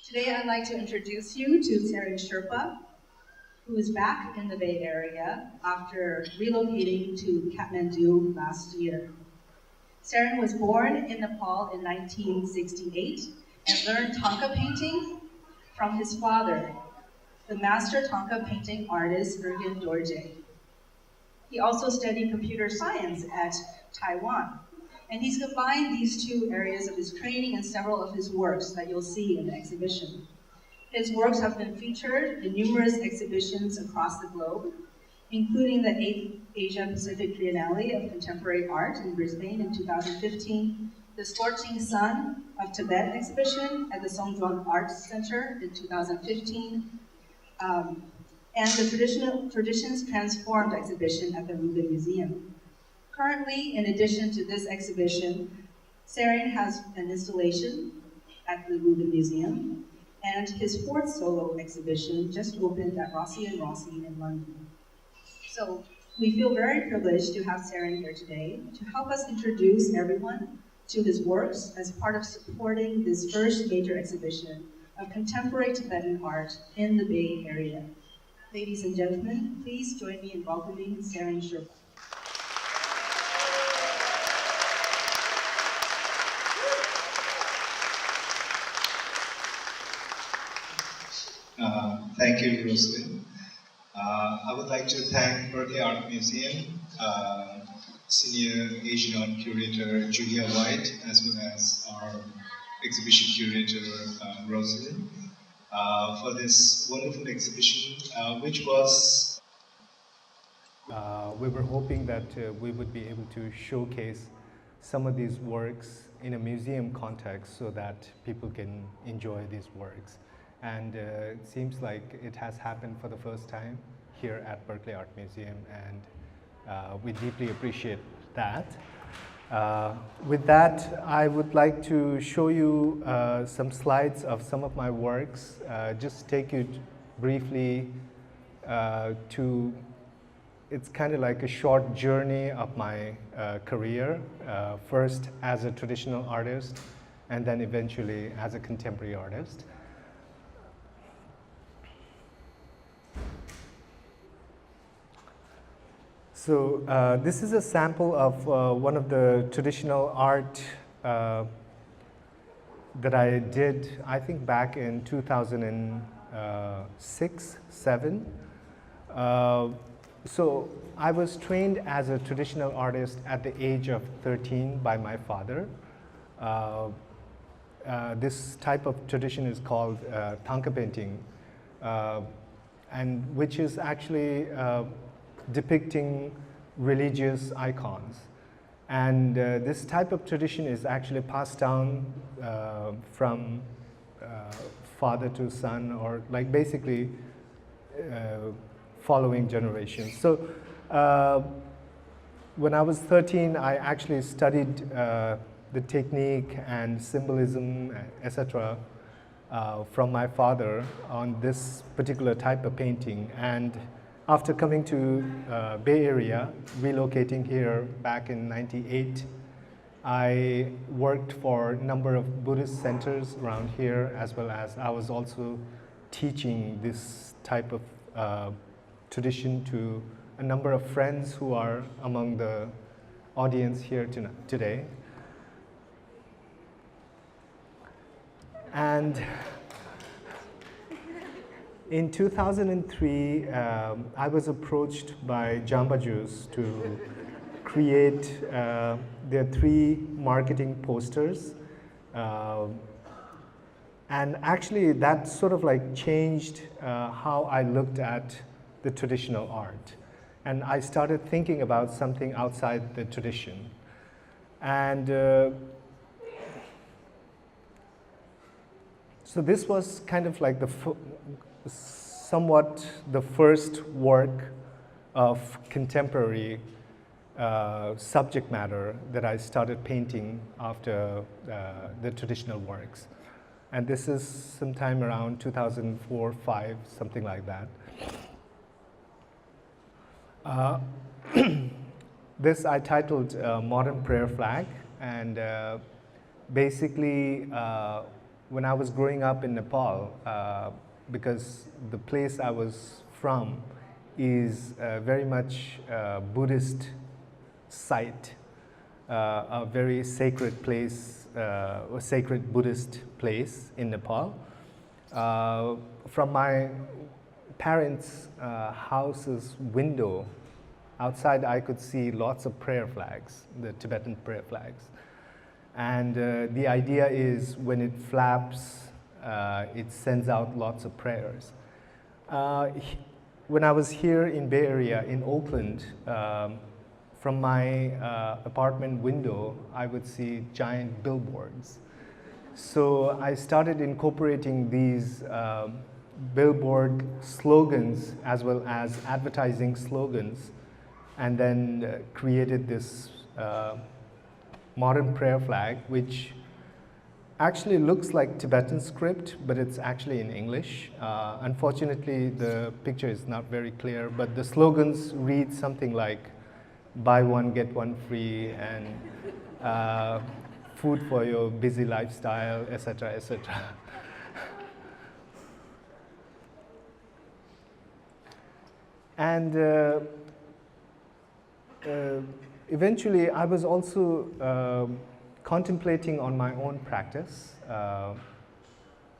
Today I'd like to introduce you to Tsherin Sherpa, who is back in the Bay Area after relocating to Kathmandu last year. Tsherin was born in Nepal in 1968 and learned thangka painting from his father, the master thangka painting artist Ergin Dorje. He also studied computer science at Taiwan, and he's combined these two areas of his training in several of his works that you'll see in the exhibition. His works have been featured in numerous exhibitions across the globe, including the 8th Asia Pacific Triennale of Contemporary Art in Brisbane in 2015, the Scorching Sun of Tibet exhibition at the Songzhuang Arts Center in 2015, and the Traditions Transformed exhibition at the Rubin Museum. Currently, in addition to this exhibition, Tsherin has an installation at the Rubin Museum, and his fourth solo exhibition just opened at Rossi and Rossi in London. So we feel very privileged to have Tsherin here today to help us introduce everyone to his works as part of supporting this first major exhibition of contemporary Tibetan art in the Bay Area. Ladies and gentlemen, please join me in welcoming Tsherin Sherpa. Thank you, Rosalyn. I would like to thank Berkeley Art Museum, Senior Asian Art Curator Julia White, as well as our exhibition curator Rosalyn, for this wonderful exhibition, which was... We were hoping that we would be able to showcase some of these works in a museum context so that people can enjoy these works. And it seems like it has happened for the first time here at Berkeley Art Museum, and we deeply appreciate that. With that, I would like to show you some slides of some of my works, just take you briefly to, it's kind of like a short journey of my career, first as a traditional artist, and then eventually as a contemporary artist. So this is a sample of one of the traditional art that I did, I think back in 2006, 7. So I was trained as a traditional artist at the age of 13 by my father. This type of tradition is called thangka painting, and which is actually depicting religious icons. And this type of tradition is actually passed down from father to son, or like basically following generations. So when I was 13, I actually studied the technique and symbolism, etc., from my father on this particular type of painting. And after coming to Bay Area, relocating here back in '98, I worked for a number of Buddhist centers around here, as well as I was also teaching this type of tradition to a number of friends who are among the audience here today. And in 2003, I was approached by Jamba Juice to create their 3 marketing posters. And actually that sort of like changed how I looked at the traditional art. And I started thinking about something outside the tradition. And so this was kind of like somewhat the first work of contemporary subject matter that I started painting after the traditional works. And this is sometime around 2004, 5, something like that. This I titled Modern Prayer Flag, and basically when I was growing up in Nepal, because the place I was from is very much Buddhist site, a very sacred place, a sacred Buddhist place in Nepal. From my parents' house's window, outside I could see lots of prayer flags, the Tibetan prayer flags. And the idea is when it flaps, it sends out lots of prayers. When I was here in Bay Area, in Oakland, from my apartment window, I would see giant billboards. So I started incorporating these billboard slogans as well as advertising slogans, and then created this modern prayer flag, which actually looks like Tibetan script, but it's actually in English. Unfortunately, the picture is not very clear, but the slogans read something like, buy one, get one free, and food for your busy lifestyle, etc., etc. And eventually, I was also contemplating on my own practice.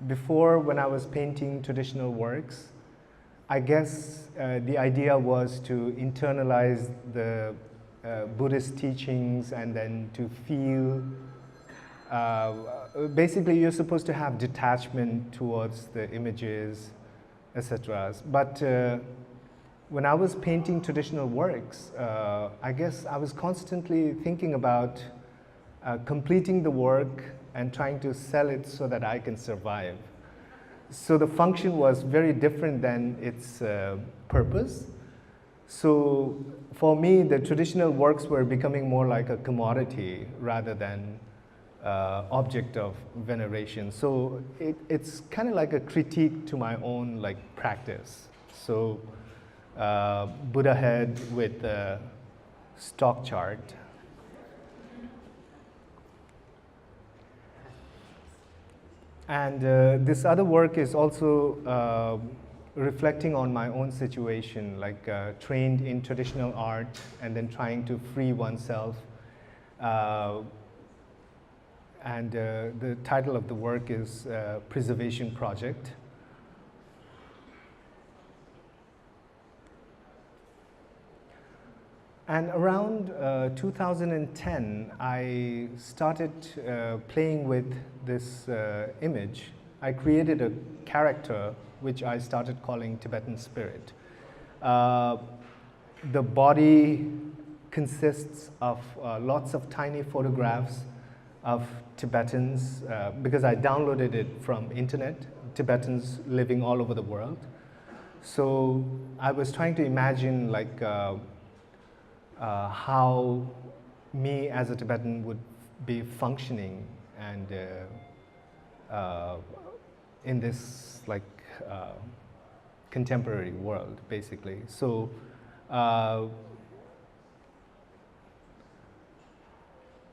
Before, when I was painting traditional works, I guess the idea was to internalize the Buddhist teachings and then to feel, basically you're supposed to have detachment towards the images, etc. But when I was painting traditional works, I guess I was constantly thinking about completing the work and trying to sell it so that I can survive. So the function was very different than its purpose. So for me, the traditional works were becoming more like a commodity rather than object of veneration. So it's kind of like a critique to my own practice. So Buddha head with a stock chart. And this other work is also reflecting on my own situation, trained in traditional art and then trying to free oneself. And the title of the work is Preservation Project. And around 2010, I started playing with this image. I created a character which I started calling Tibetan Spirit. The body consists of lots of tiny photographs of Tibetans, because I downloaded it from internet, Tibetans living all over the world. So I was trying to imagine how me as a Tibetan would be functioning and in this contemporary world, basically. So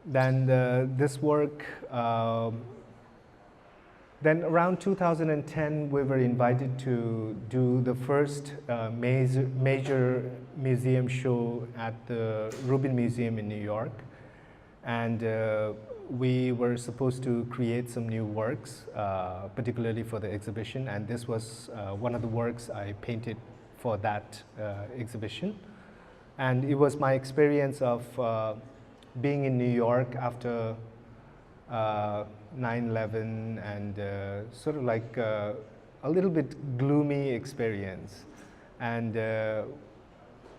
then this work, then around 2010, we were invited to do the first major museum show at the Rubin Museum in New York. And we were supposed to create some new works, particularly for the exhibition. And this was one of the works I painted for that exhibition. And it was my experience of being in New York after 9/11 and sort of a little bit gloomy experience. And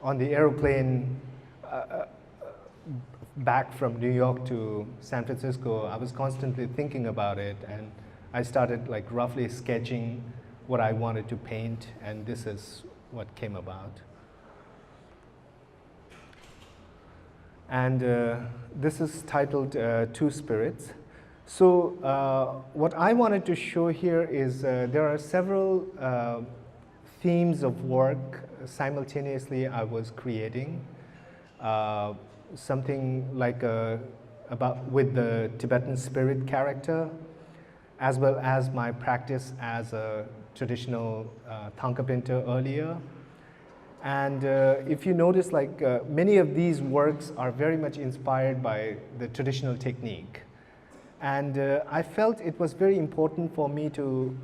on the airplane back from New York to San Francisco, I was constantly thinking about it, and I started roughly sketching what I wanted to paint, and this is what came about. And this is titled Two Spirits. So what I wanted to show here is there are several themes of work simultaneously I was creating. Something with the Tibetan spirit character, as well as my practice as a traditional thangka painter earlier. And if you notice, like many of these works are very much inspired by the traditional technique. And I felt it was very important for me to,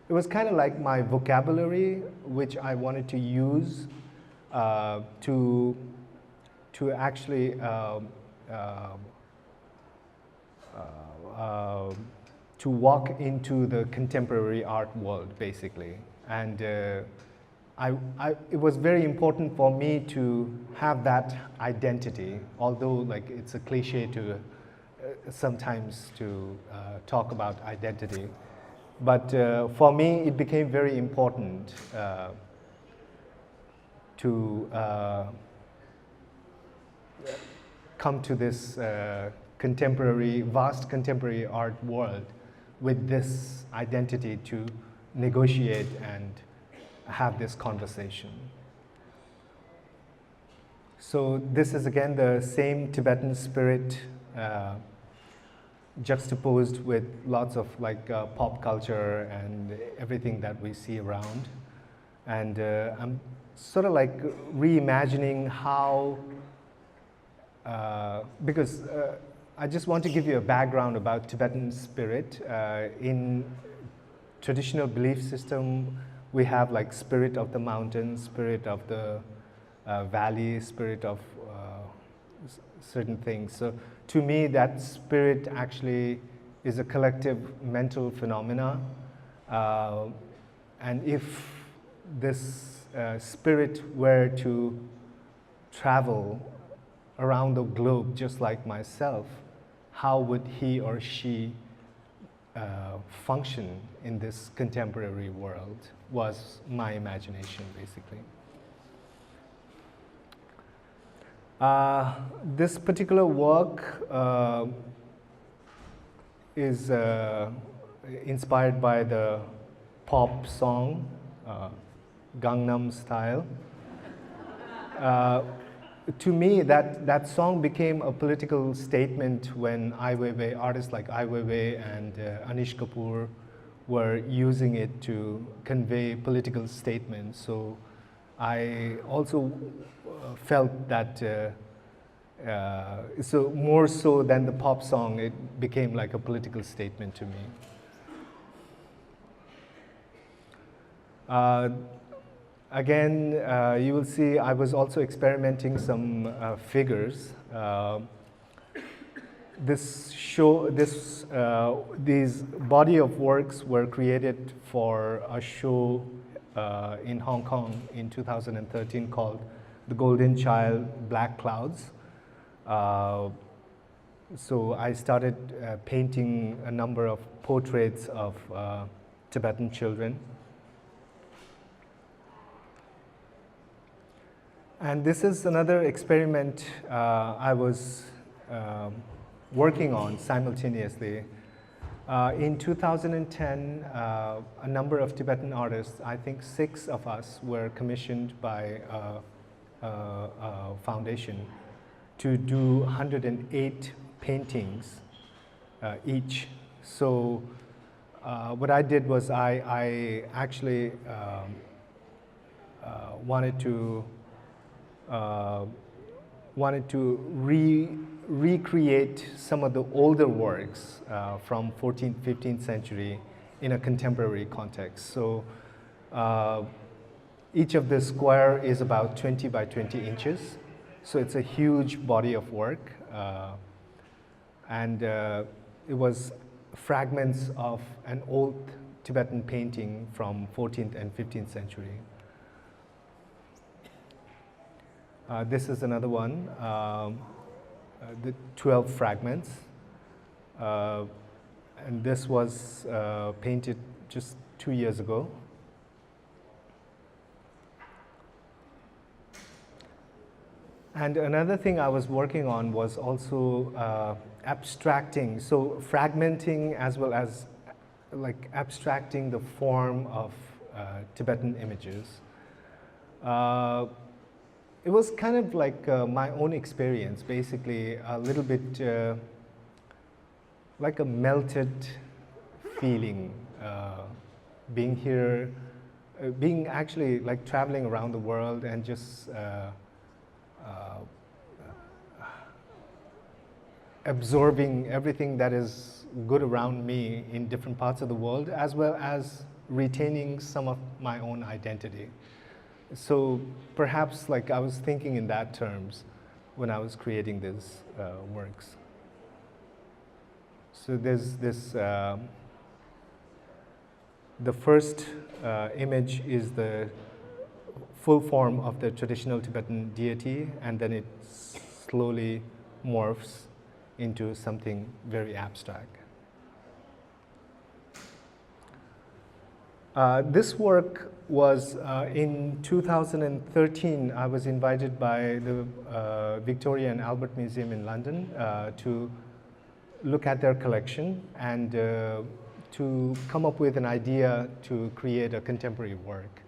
it was kind of like my vocabulary, which I wanted to use to actually to walk into the contemporary art world, basically. And it was very important for me to have that identity, although like it's a cliche to sometimes to talk about identity. But for me, it became very important to come to this vast contemporary art world with this identity to negotiate and have this conversation. So this is again the same Tibetan spirit juxtaposed with lots of like pop culture and everything that we see around. And I'm sort of like reimagining how, because I just want to give you a background about Tibetan spirit. In traditional belief system, we have like spirit of the mountain, spirit of the valley, spirit of certain things. So to me, that spirit actually is a collective mental phenomena. And if this spirit were to travel around the globe just like myself, how would he or she function in this contemporary world was my imagination, basically. This particular work is inspired by the pop song, Gangnam Style. To me, that song became a political statement when Ai Weiwei, artists like Ai Weiwei and Anish Kapoor were using it to convey political statements. So I also felt that, so more so than the pop song, it became like a political statement to me. Again, you will see I was also experimenting some figures. These body of works were created for a show in Hong Kong in 2013 called The Golden Child, Black Clouds. So I started painting a number of portraits of Tibetan children. And this is another experiment I was working on simultaneously. In 2010, a number of Tibetan artists, I think 6 of us, were commissioned by a foundation to do 108 paintings each. So what I did was I actually wanted to recreate some of the older works from 14th, 15th century in a contemporary context. So each of the square is about 20 by 20 inches. So it's a huge body of work. And it was fragments of an old Tibetan painting from 14th and 15th century. This is another one, the 12 fragments. And this was painted just 2 years ago. And another thing I was working on was also abstracting, so fragmenting as well as like abstracting the form of Tibetan images. It was kind of like my own experience, basically a little bit like a melted feeling being here, being actually like traveling around the world and just absorbing everything that is good around me in different parts of the world, as well as retaining some of my own identity. So perhaps like I was thinking in that terms when I was creating these works. So there's this, the first image is the full form of the traditional Tibetan deity, and then it slowly morphs into something very abstract. This work was in 2013. I was invited by the Victoria and Albert Museum in London to look at their collection and to come up with an idea to create a contemporary work.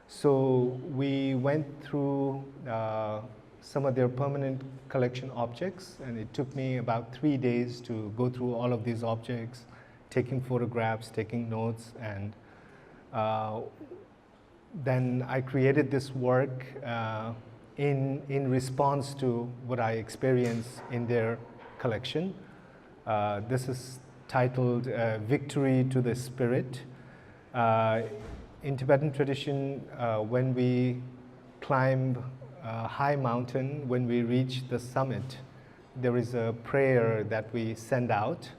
So we went through some of their permanent collection objects, and it took me about 3 days to go through all of these objects, taking photographs, taking notes, and then I created this work in response to what I experienced in their collection. This is titled Victory to the Spirit. In Tibetan tradition, when we climb a high mountain, when we reach the summit, there is a prayer that we send out,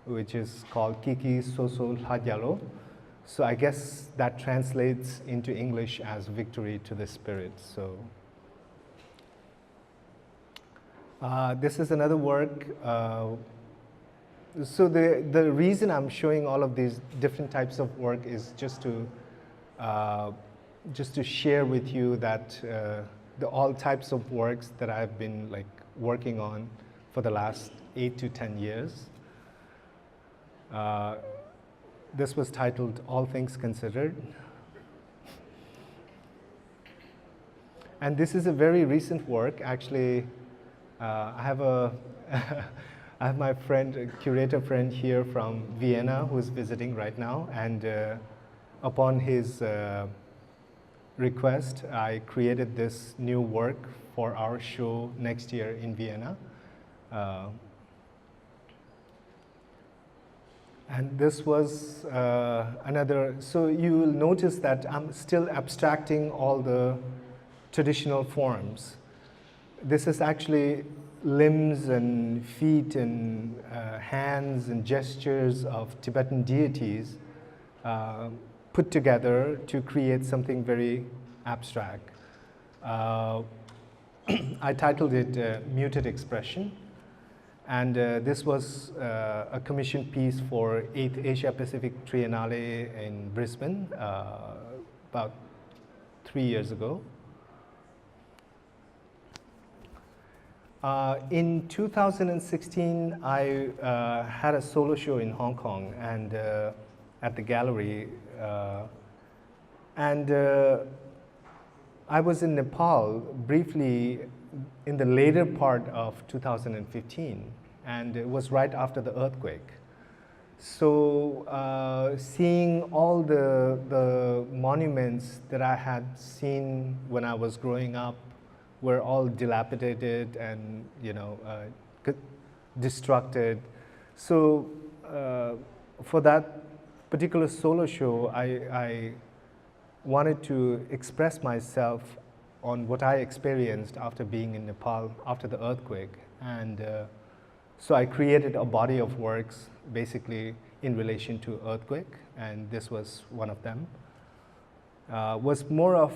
which is called Kiki Soso Lhadyalo. So I guess that translates into English as victory to the spirit. So this is another work. So the reason I'm showing all of these different types of work is just to share with you that all types of works that I've been like working on for the last 8 to 10 years. This was titled All Things Considered. And this is a very recent work. Actually, I have I have my friend, a curator friend here from Vienna who's visiting right now. And upon his request, I created this new work for our show next year in Vienna. And this was another, so you will notice that I'm still abstracting all the traditional forms. This is actually limbs and feet and hands and gestures of Tibetan deities put together to create something very abstract. I titled it Muted Expression. And this was a commissioned piece for 8th Asia Pacific Triennale in Brisbane about 3 years ago. In 2016, I had a solo show in Hong Kong and at the gallery. I was in Nepal briefly in the later part of 2015, and it was right after the earthquake. So seeing all the monuments that I had seen when I was growing up were all dilapidated and destructed. So for that particular solo show, I wanted to express myself on what I experienced after being in Nepal after the earthquake. And so I created a body of works basically in relation to earthquake, and this was one of them. Was more of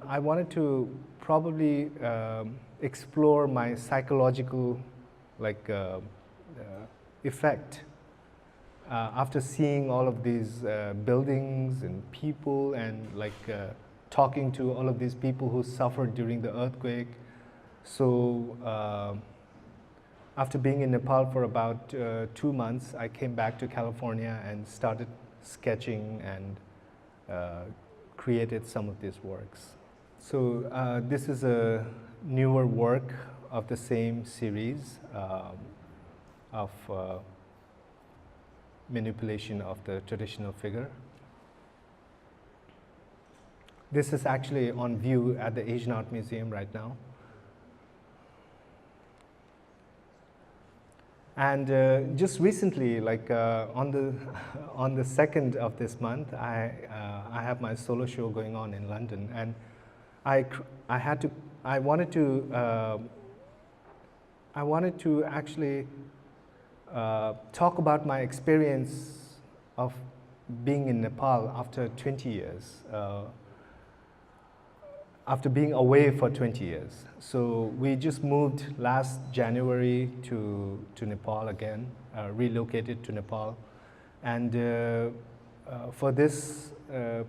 I wanted to probably explore my psychological effect after seeing all of these buildings and people and talking to all of these people who suffered during the earthquake. So after being in Nepal for about 2 months, I came back to California and started sketching and created some of these works. So this is a newer work of the same series of manipulation of the traditional figure. This is actually on view at the Asian Art Museum right now. And just recently, like on the on the 2nd of this month, I have my solo show going on in London, and I wanted to actually talk about my experience of being in Nepal after 20 years. After being away for 20 years. So we just moved last January to Nepal again, relocated to Nepal. And for this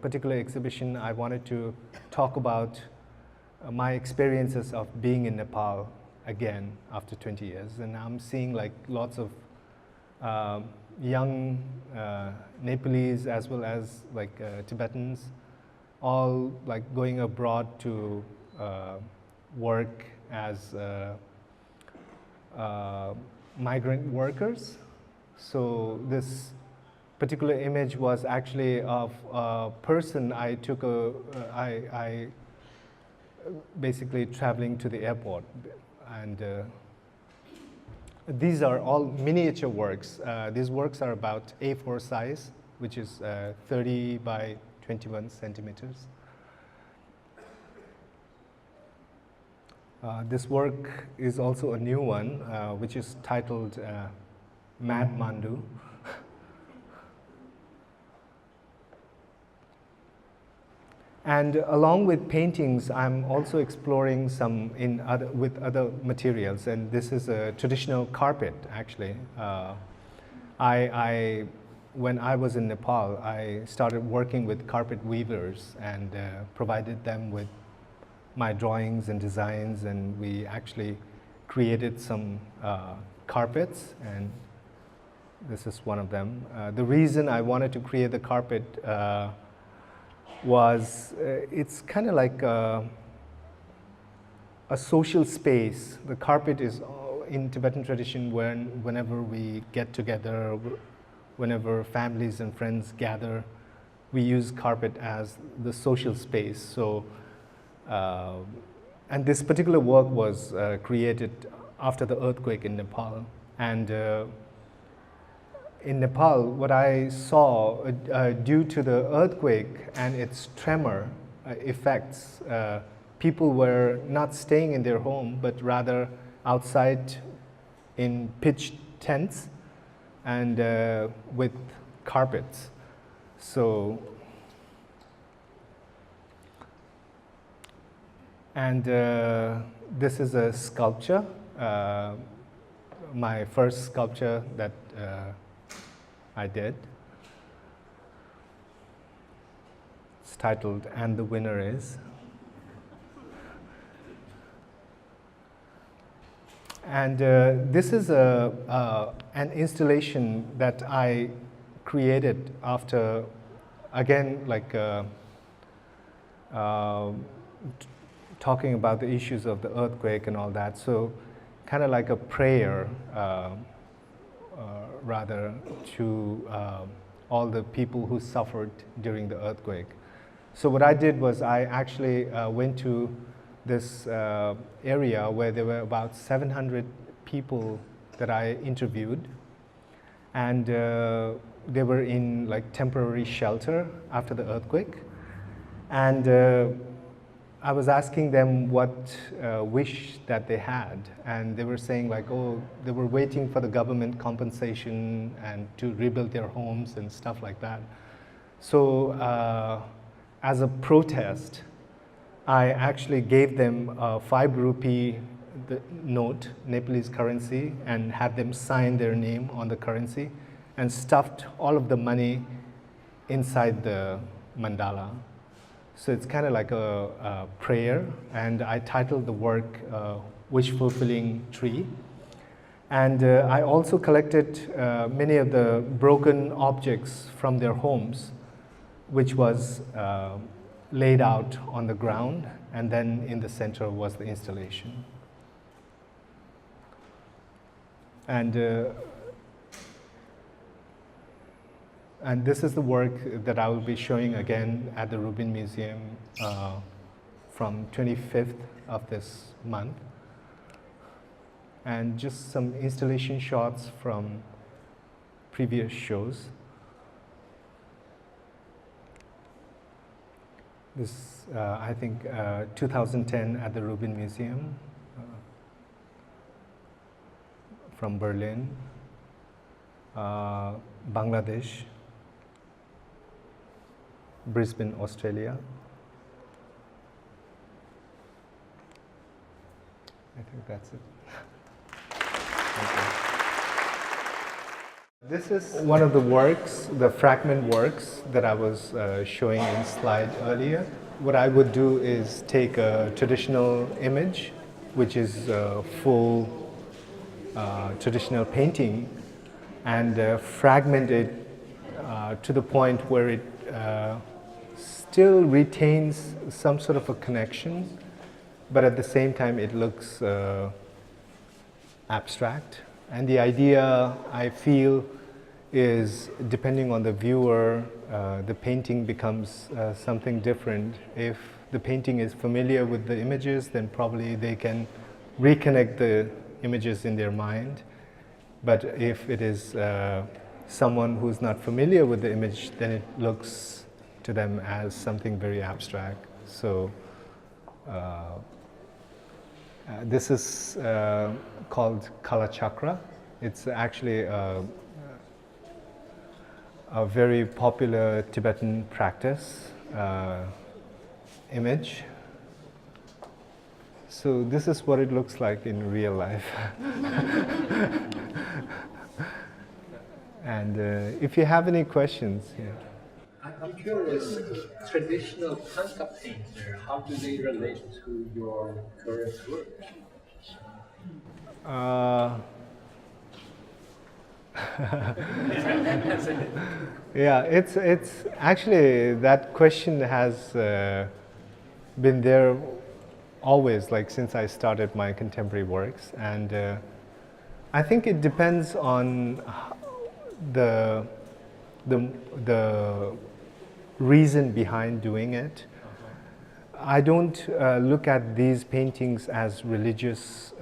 particular exhibition, I wanted to talk about my experiences of being in Nepal again after 20 years. And I'm seeing like lots of young Nepalese as well as like Tibetans, all like going abroad to work as migrant workers. So this particular image was actually of a person I took I basically traveling to the airport, and these are all miniature works. These works are about A4 size, which is 30 by 21 centimeters. This work is also a new one, which is titled Mad Mandu. And along with paintings, I'm also exploring some with other materials, and this is a traditional carpet, actually. When I was in Nepal, I started working with carpet weavers and provided them with my drawings and designs, and we actually created some carpets, and this is one of them. The reason I wanted to create the carpet was it's kind of like a social space. The carpet is in Tibetan tradition whenever we get together, whenever families and friends gather, we use carpet as the social space. So, and this particular work was created after the earthquake in Nepal. And in Nepal, what I saw due to the earthquake and its tremor effects, people were not staying in their home, but rather outside in pitched tents and with carpets. So, and this is a sculpture, my first sculpture that I did. It's titled "And the Winner Is." And this is an installation that I created after, again, like talking about the issues of the earthquake and all that. So kind of like a prayer, rather, to all the people who suffered during the earthquake. So what I did was I actually went to this area where there were about 700 people that I interviewed, and they were in like temporary shelter after the earthquake. And I was asking them what wish that they had, and they were saying like, oh, they were waiting for the government compensation and to rebuild their homes and stuff like that. So as a protest, I actually gave them a 5 rupee note, Nepalese currency, and had them sign their name on the currency and stuffed all of the money inside the mandala. So it's kind of like a prayer, and I titled the work Wish Fulfilling Tree. And I also collected many of the broken objects from their homes, which was laid out on the ground, and then in the center was the installation. And And this is the work that I will be showing again at the Rubin Museum from 25th of this month. And just some installation shots from previous shows. This, I think, 2010 at the Rubin Museum from Berlin, Bangladesh, Brisbane, Australia. I think that's it. This is one of the works, the fragment works that I was showing in slide earlier. What I would do is take a traditional image, which is a full traditional painting, and fragment it to the point where it still retains some sort of a connection, but at the same time it looks abstract. And the idea, I feel, is depending on the viewer, the painting becomes something different. If the painting is familiar with the images, then probably they can reconnect the images in their mind. But if it is someone who's not familiar with the image, then it looks to them as something very abstract. So this is called Kala Chakra. It's actually a very popular Tibetan practice image. So this is what it looks like in real life. And if you have any questions, yeah. I'm curious, traditional thangka painter, how do they relate to your current work? Yeah, it's actually, that question has been there always, like since I started my contemporary works, and I think it depends on the reason behind doing it. I don't look at these paintings as religious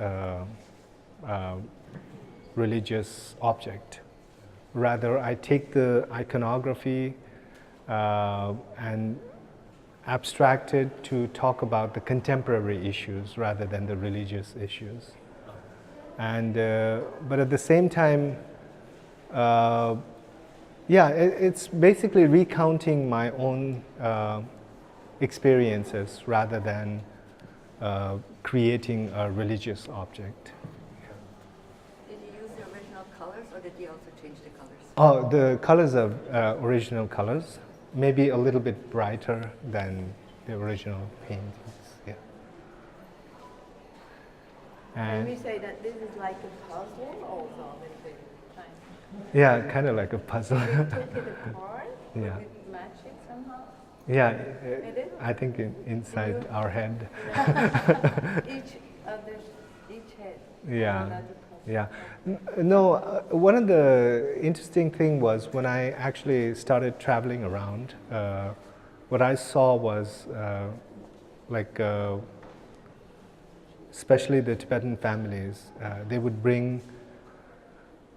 object. Rather, I take the iconography and abstract it to talk about the contemporary issues rather than the religious issues. And but at the same time, yeah, it's basically recounting my own experiences rather than creating a religious object. Did you use the original colors, or did you also change the colors? Oh, the colors are original colors, maybe a little bit brighter than the original paintings. Yeah. Can we say that this is like a puzzle also a little bit? Yeah, kind of like a puzzle. You took it apart? Yeah. Did it match it somehow? Yeah, It is? I think inside our head. Each head. Yeah, Another puzzle. yeah. No, one of the interesting thing was when I actually started traveling around, what I saw was like, especially the Tibetan families, they would bring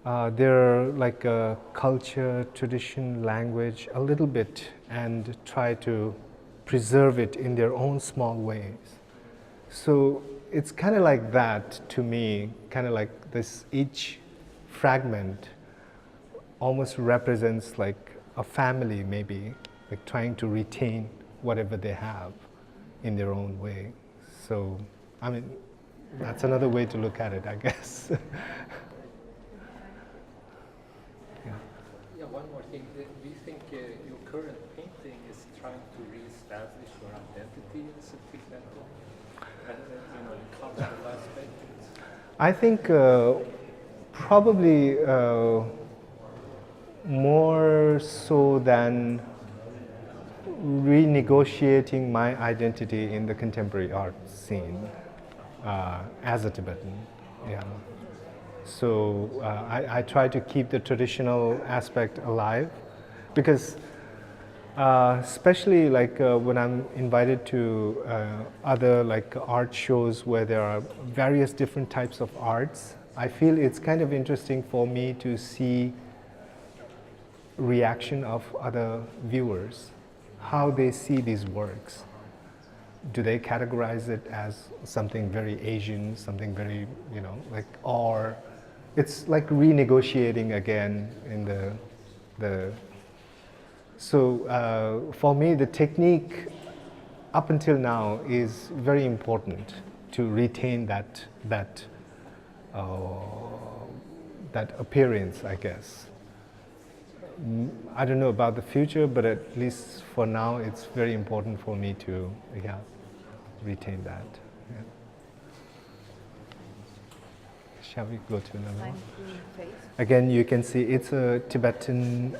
their like culture, tradition, language a little bit and try to preserve it in their own small ways. So it's kind of like that to me, kind of like this, each fragment almost represents like a family, maybe, like trying to retain whatever they have in their own way. So, I mean, that's another way to look at it, I guess. Yeah, one more thing. Do you think your current painting is trying to re-establish your identity as a Tibetan? And, the cultural aspect? I think probably more so than renegotiating my identity in the contemporary art scene as a Tibetan. Yeah. So I try to keep the traditional aspect alive, because especially like when I'm invited to other like art shows where there are various different types of arts, I feel it's kind of interesting for me to see reaction of other viewers, how they see these works. Do they categorize it as something very Asian, something very, you know, like, or it's like renegotiating again in the so for me, the technique up until now is very important to retain that appearance, I guess. I don't know about the future, but at least for now, it's very important for me to retain that. Yeah. Shall we go to another one? Again, you can see it's a Tibetan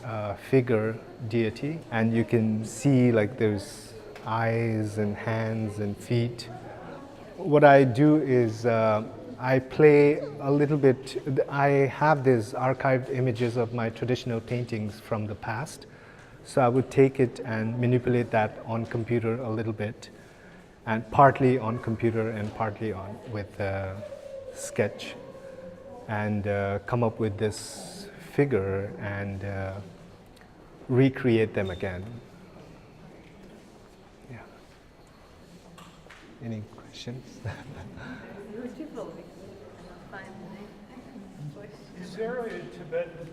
figure deity, and you can see like there's eyes and hands and feet. What I do is I play a little bit. I have these archived images of my traditional paintings from the past, so I would take it and manipulate that on computer a little bit, and partly on computer and partly on with Sketch, and come up with this figure and recreate them again. Yeah. Any questions? Is there a Tibetan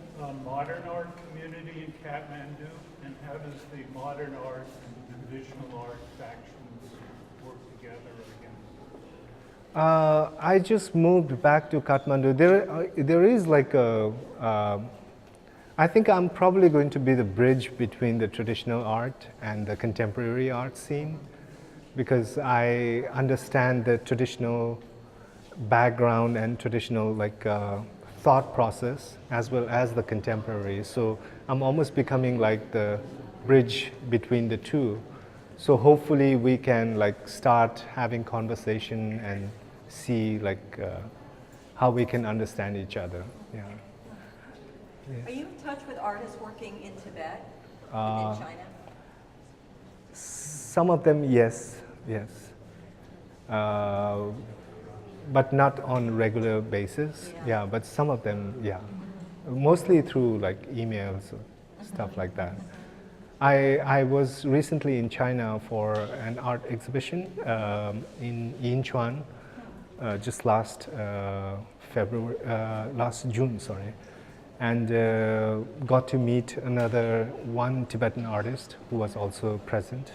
modern art community in Kathmandu, and how does the modern art and the traditional art factions work together again? I just moved back to Kathmandu. There is like a, I think I'm probably going to be the bridge between the traditional art and the contemporary art scene, because I understand the traditional background and traditional like thought process as well as the contemporary. So I'm almost becoming like the bridge between the two. So hopefully we can like start having conversation and see like how we can understand each other. Yeah. Are you in touch with artists working in Tibet and in China? Some of them, yes. But not on regular basis. Yeah, but some of them, yeah. Mostly through like emails or stuff like that. I was recently in China for an art exhibition in Yinchuan, just last June, sorry, and got to meet one Tibetan artist who was also present.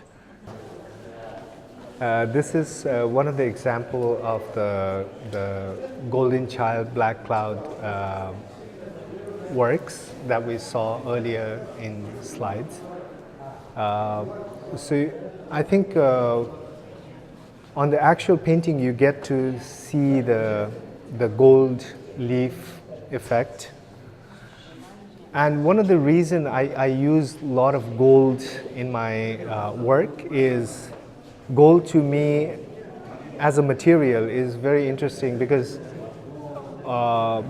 This is one of the example of the Golden Child Black Cloud works that we saw earlier in slides. So I think on the actual painting you get to see the gold leaf effect. And one of the reasons I use a lot of gold in my work is gold to me as a material is very interesting, because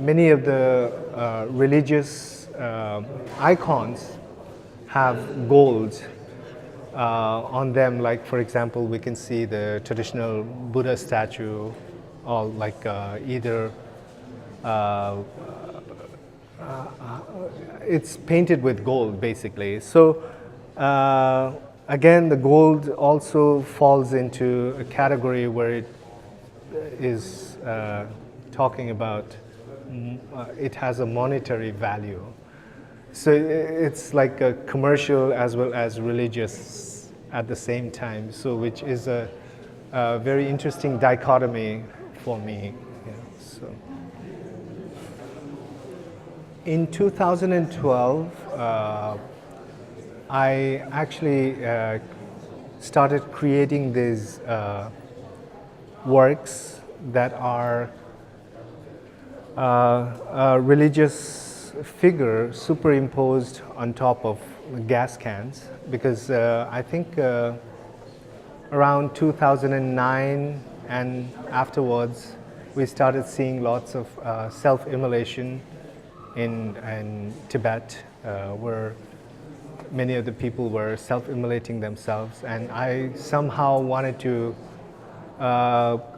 many of the religious icons have gold on them. Like for example, we can see the traditional Buddha statue, or like either it's painted with gold basically. So again, the gold also falls into a category where it is talking about it has a monetary value. So it's like a commercial as well as religious at the same time. So which is a very interesting dichotomy for me. Yeah, so. In 2012, I actually started creating these works that are a religious figure superimposed on top of gas cans, because I think around 2009 and afterwards we started seeing lots of self-immolation in Tibet, where many of the people were self-immolating themselves, and I somehow wanted to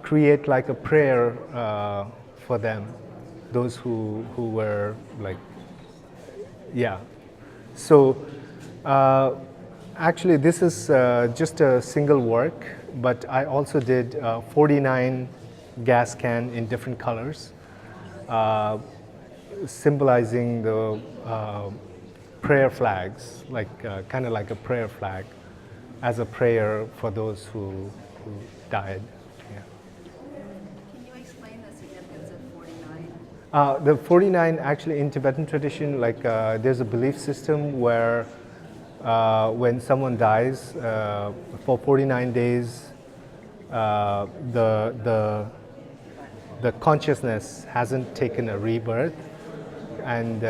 create like a prayer for them, those who were like, yeah. So actually this is just a single work, but I also did 49 gas can in different colors, symbolizing the prayer flags, like kind of like a prayer flag, as a prayer for those who died. Yeah. Can you explain the significance of 49? The 49 actually in Tibetan tradition, like there's a belief system where when someone dies for 49 days, the consciousness hasn't taken a rebirth, and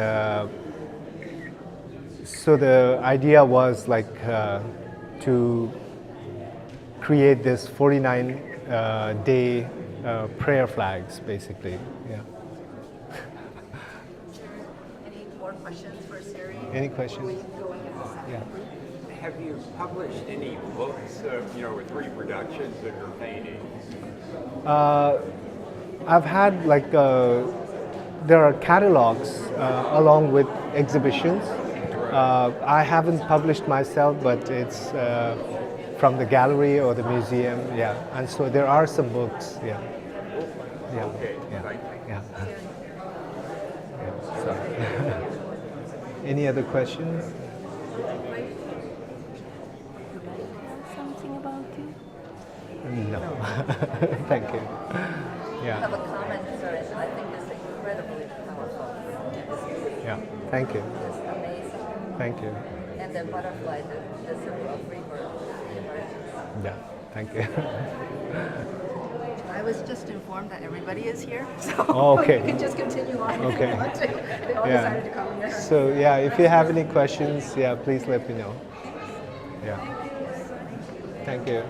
so the idea was like to create this 49 day prayer flags, basically. Yeah. Any more questions for Tsherin? Any questions? Yeah. Have you published any books, with reproductions of your paintings? I've had like there are catalogs along with exhibitions. I haven't published myself, but it's from the gallery or the museum. Yeah, and so there are some books. Yeah. Yeah. Okay. Yeah. Thank you. Yeah. Yeah. Sorry. Any other questions? Something about you? No. Thank you. I Yeah. have a comment, Tsherin. I think it's incredibly powerful. Yeah. Thank you. It's amazing. Thank you. And the butterfly, the symbol of rebirth, emerges. Yeah. Thank you. I was just informed that everybody is here, so Oh, okay. you can just continue on if Okay. you want to. They all Yeah. decided to come here. So yeah, if you have any questions, yeah, please let me know. Yeah. Thank you.